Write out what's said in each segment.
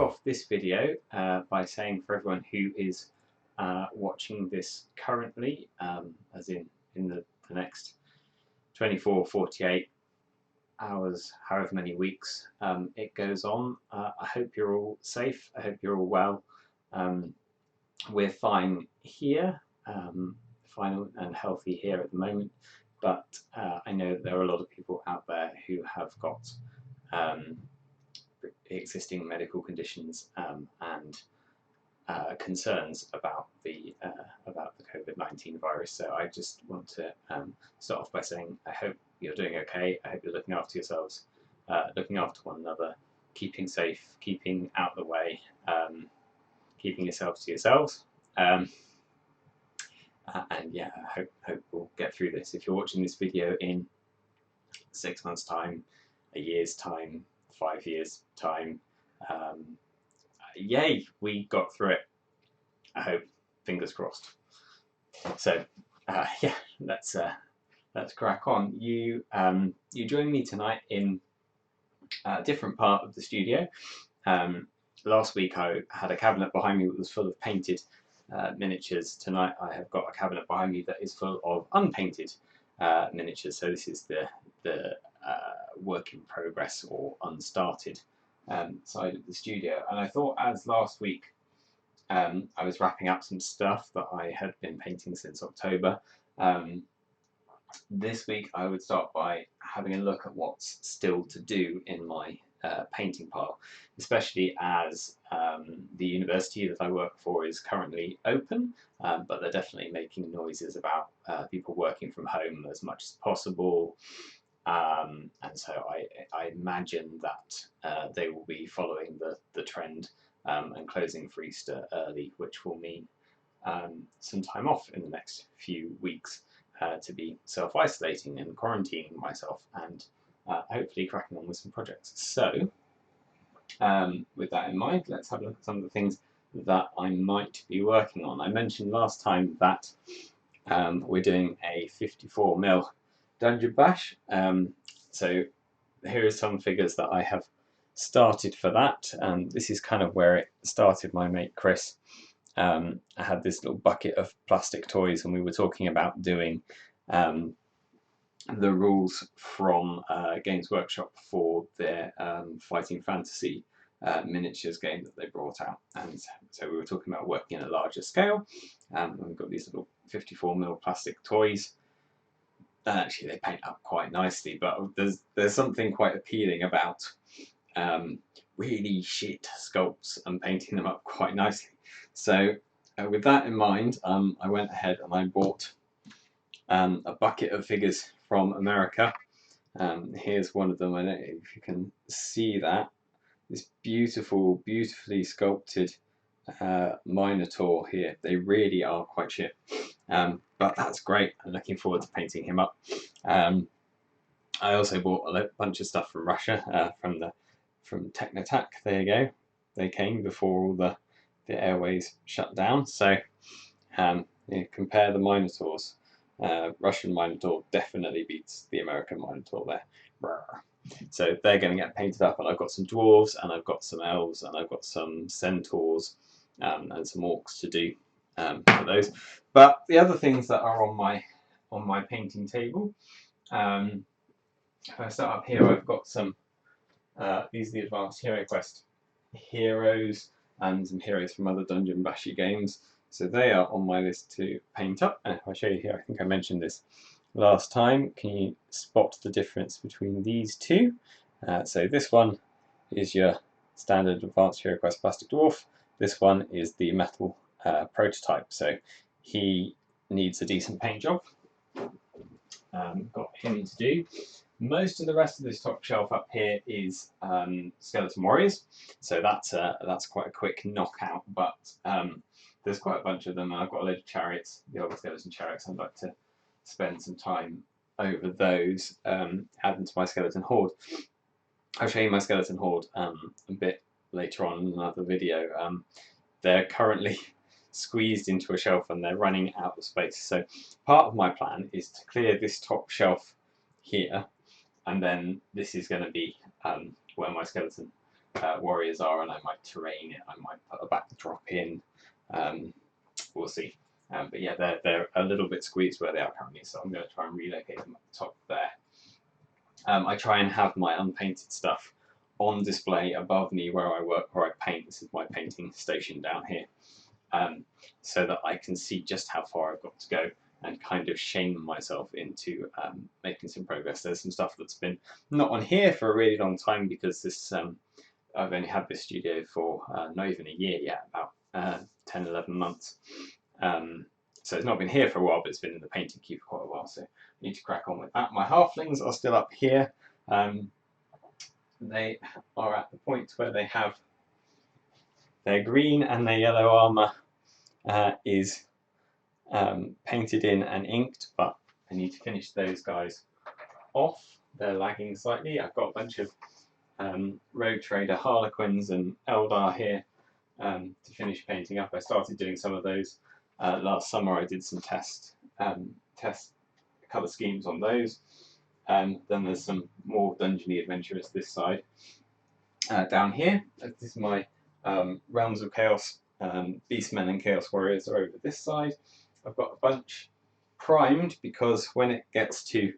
off this video by saying for everyone who is watching this currently, as in the next 24, 48 hours, however many weeks it goes on, I hope you're all safe, I hope you're all well. We're fine here, fine and healthy here at the moment, but I know that there are a lot of people out there who have got existing medical conditions and concerns about the COVID-19 virus. So I just want to start off by saying I hope you're doing okay. I hope you're looking after yourselves, looking after one another, keeping safe, keeping out of the way, keeping yourselves to yourselves. And yeah, I hope we'll get through this. If you're watching this video in 6 months' time, a year's time, 5 years' time, yay, we got through it. I hope, fingers crossed. So yeah, let's crack on. You join me tonight in a different part of the studio. Last week I had a cabinet behind me that was full of painted miniatures. Tonight I have got a cabinet behind me that is full of unpainted miniatures. So this is the work in progress or unstarted side of the studio. And I thought, as last week I was wrapping up some stuff that I had been painting since October, this week I would start by having a look at what's still to do in my painting pile, especially as the university that I work for is currently open, but they're definitely making noises about people working from home as much as possible. And so I imagine that they will be following the trend and closing for Easter early, which will mean some time off in the next few weeks to be self-isolating and quarantining myself and hopefully cracking on with some projects. So with that in mind, let's have a look at some of the things that I might be working on. I mentioned last time that we're doing a 54mm Dungeon Bash, so here are some figures that I have started for that. This is kind of where it started. My mate Chris, I had this little bucket of plastic toys and we were talking about doing the rules from Games Workshop for their Fighting Fantasy miniatures game that they brought out, and so we were talking about working in a larger scale, and we've got these little 54mm plastic toys. And actually they paint up quite nicely, but there's something quite appealing about really shit sculpts and painting them up quite nicely. So with that in mind, I went ahead and I bought a bucket of figures from America. Here's one of them. I don't know if you can see that. This beautifully sculpted Minotaur here. They really are quite shit. But that's great. I'm looking forward to painting him up. I also bought a bunch of stuff from Russia, from Technotac. There you go. They came before all the airways shut down. So yeah, compare the Minotaurs. Russian Minotaur definitely beats the American Minotaur there. So they're going to get painted up, and I've got some dwarves, and I've got some elves, and I've got some centaurs, and some orcs to do for those. But the other things that are on my painting table, if I start up here, I've got some. These are the Advanced Hero Quest heroes and some heroes from other Dungeon Bashy games. So they are on my list to paint up. And if I show you here, I think I mentioned this last time. Can you spot the difference between these two? So this one is your standard Advanced Hero Quest plastic dwarf. This one is the metal prototype. So he needs a decent paint job. Got him to do. Most of the rest of this top shelf up here is Skeleton Warriors. So that's quite a quick knockout, but there's quite a bunch of them. I've got a load of chariots, the old skeleton chariots. I'd like to spend some time over those, add them to my skeleton horde. I'll show you my skeleton horde a bit later on in another video. They're currently squeezed into a shelf and they're running out of space. So part of my plan is to clear this top shelf here, and then this is going to be where my skeleton warriors are, and I might terrain it, I might put a backdrop in, we'll see. But yeah, they're a little bit squeezed where they are currently, so I'm going to try and relocate them at the top there. I try and have my unpainted stuff on display above me where I work, where I paint. This is my painting station down here, so that I can see just how far I've got to go and kind of shame myself into making some progress. There's some stuff that's been not on here for a really long time because this I've only had this studio for not even a year yet, about 10, 11 months. So it's not been here for a while, but it's been in the painting queue for quite a while, so I need to crack on with that. My halflings are still up here. They are at the point where they have their green and their yellow armour is painted in and inked, but I need to finish those guys off. They're lagging slightly. I've got a bunch of Rogue Trader Harlequins and Eldar here to finish painting up. I started doing some of those last summer. I did some test colour schemes on those. Then there's some more dungeony adventurous this side. Down here, this is my Realms of Chaos Beastmen and Chaos Warriors are over this side. I've got a bunch primed because when it gets to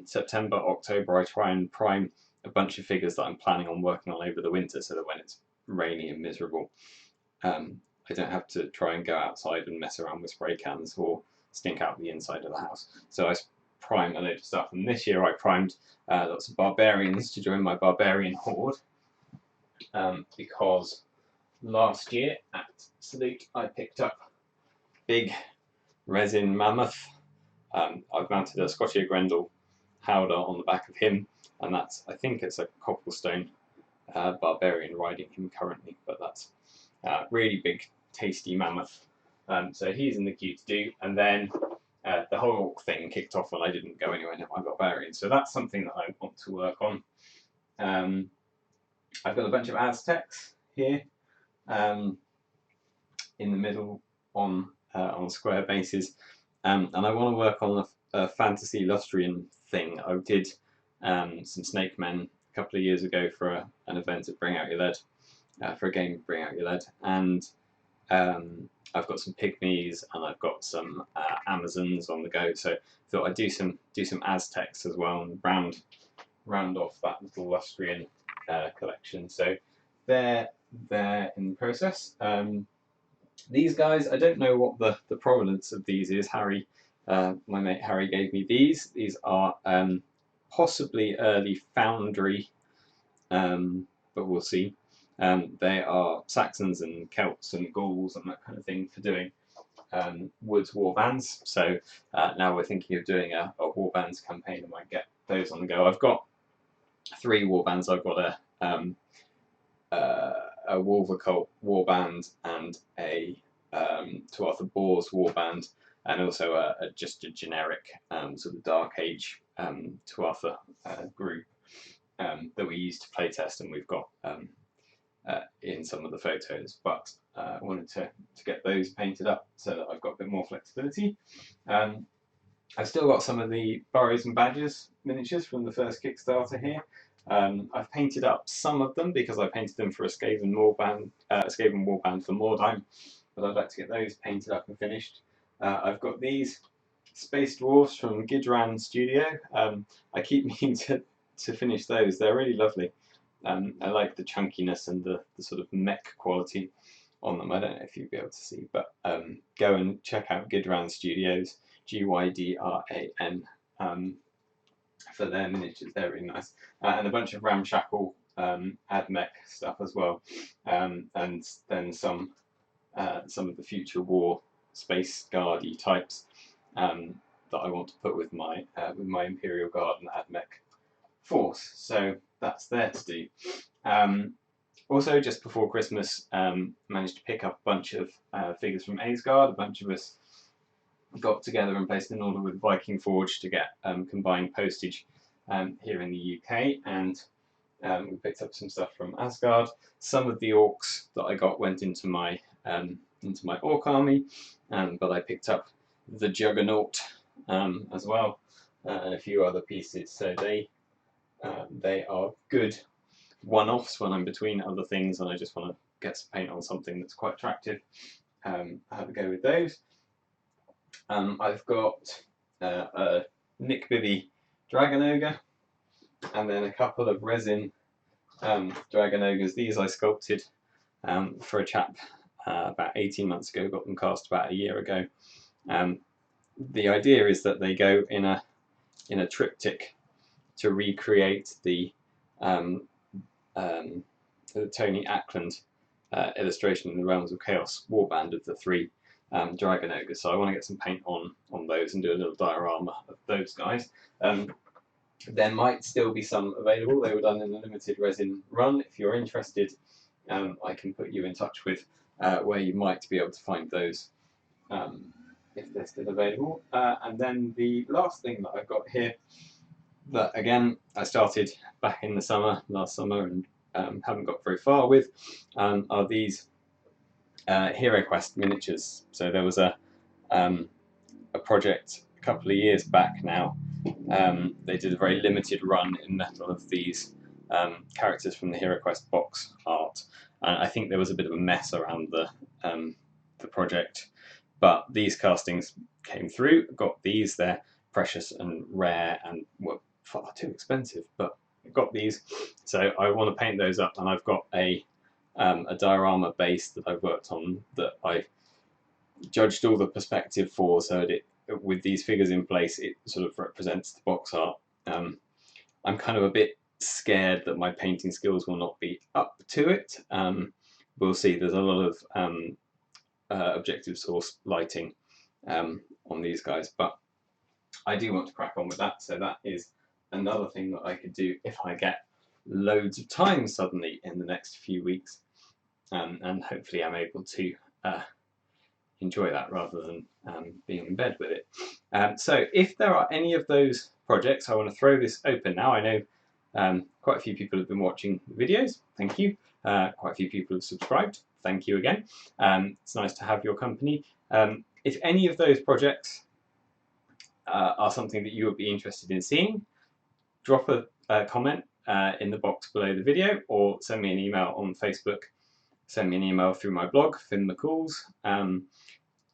September, October, I try and prime a bunch of figures that I'm planning on working on over the winter, so that when it's rainy and miserable, I don't have to try and go outside and mess around with spray cans or stink out the inside of the house. So I prime a load of stuff, and this year I primed lots of barbarians to join my barbarian horde, because last year at Salute I picked up big resin mammoth. I've mounted a Scotia Grendel howdah on the back of him, and that's, I think it's a cobblestone barbarian riding him currently, but that's really big tasty mammoth. So he's in the queue to do, and then the whole orc thing kicked off when I didn't go anywhere near my barbarian, so that's something that I want to work on. I've got a bunch of Aztecs here in the middle on square bases, and I want to work on a fantasy Lustrian thing. I did some Snake Men a couple of years ago for an event at Bring Out Your Lead, for a game Bring Out Your Lead, and I've got some pygmies and I've got some Amazons on the go. So I thought I'd do some Aztecs as well and round off that little Lustrian collection. So they're in the process. These guys, I don't know what the provenance of these is. Harry, my mate Harry, gave me these. These are possibly early Foundry, but we'll see. They are Saxons and Celts and Gauls and that kind of thing for doing Woods warbands. So now we're thinking of doing a warbands campaign and might get those on the go. I've got 3 warbands. I've got a Wolvercult warband and a Tuatha Boars warband, and also just a generic sort of Dark Age Tuatha group that we use to playtest, and we've got in some of the photos, but I wanted to get those painted up so that I've got a bit more flexibility. I've still got some of the Burrows and Badgers miniatures from the first Kickstarter here. I've painted up some of them because I painted them for a Skaven warband for Mordheim, but I'd like to get those painted up and finished. I've got these Space Dwarfs from Gidran Studio. I keep meaning to finish those. They're really lovely. I like the chunkiness and the sort of mech quality on them. I don't know if you'll be able to see, but go and check out Gidran Studios, Gydran, for their miniatures. They're really nice. And a bunch of ramshackle AdMech stuff as well, and then some of the future war space guardy types that I want to put with my Imperial Guard and AdMech force. So that's there to do. Also, just before Christmas, managed to pick up a bunch of figures from Asgard. A bunch of us got together and placed an order with Viking Forge to get combined postage here in the UK, and we picked up some stuff from Asgard. Some of the orcs that I got went into my orc army, but I picked up the Juggernaut as well, and a few other pieces. So they are good one-offs when I'm between other things and I just want to get some paint on something that's quite attractive. Have a go with those. I've got a Nick Bibby Dragon Ogre, and then a couple of resin Dragon Ogres. These I sculpted for a chap about 18 months ago, got them cast about a year ago. The idea is that they go in a triptych to recreate the Tony Ackland illustration in the Realms of Chaos warband of the 3 Dragon Ogres. So I want to get some paint on those and do a little diorama of those guys. There might still be some available. They were done in a limited resin run. If you're interested, I can put you in touch with where you might be able to find those if they're still available. And then the last thing that I've got here, that again I started back in the summer, last summer, and haven't got very far with, are these Hero Quest miniatures. So there was a project a couple of years back now. They did a very limited run in metal of these characters from the Hero Quest box art, and I think there was a bit of a mess around the project, but these castings came through. Got these. They're precious and rare and were far too expensive, but got these, so I want to paint those up, and I've got a diorama base that I've worked on that I judged all the perspective for, so that with these figures in place, it sort of represents the box art. I'm kind of a bit scared that my painting skills will not be up to it. We'll see. There's a lot of objective source lighting on these guys, but I do want to crack on with that. So that is another thing that I could do if I get loads of time suddenly in the next few weeks, and hopefully I'm able to enjoy that rather than being in bed with it. So if there are any of those projects, I want to throw this open now. I know quite a few people have been watching the videos. Thank you. Quite a few people have subscribed. Thank you again. It's nice to have your company. If any of those projects are something that you would be interested in seeing, drop a comment in the box below the video, or send me an email on Facebook. Send me an email through my blog, Finn McCool's.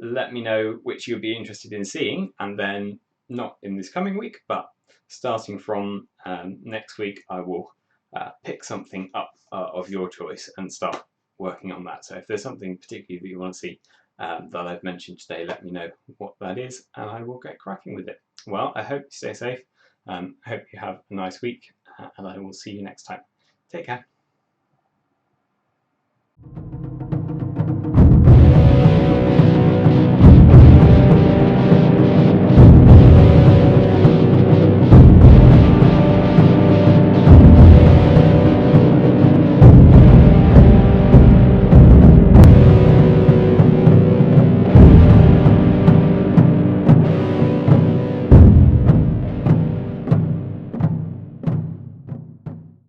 Let me know which you'll be interested in seeing, and then not in this coming week, but starting from next week, I will pick something up of your choice and start working on that. So if there's something particularly that you want to see that I've mentioned today, let me know what that is, and I will get cracking with it. Well, I hope you stay safe. I hope you have a nice week, and I will see you next time. Take care.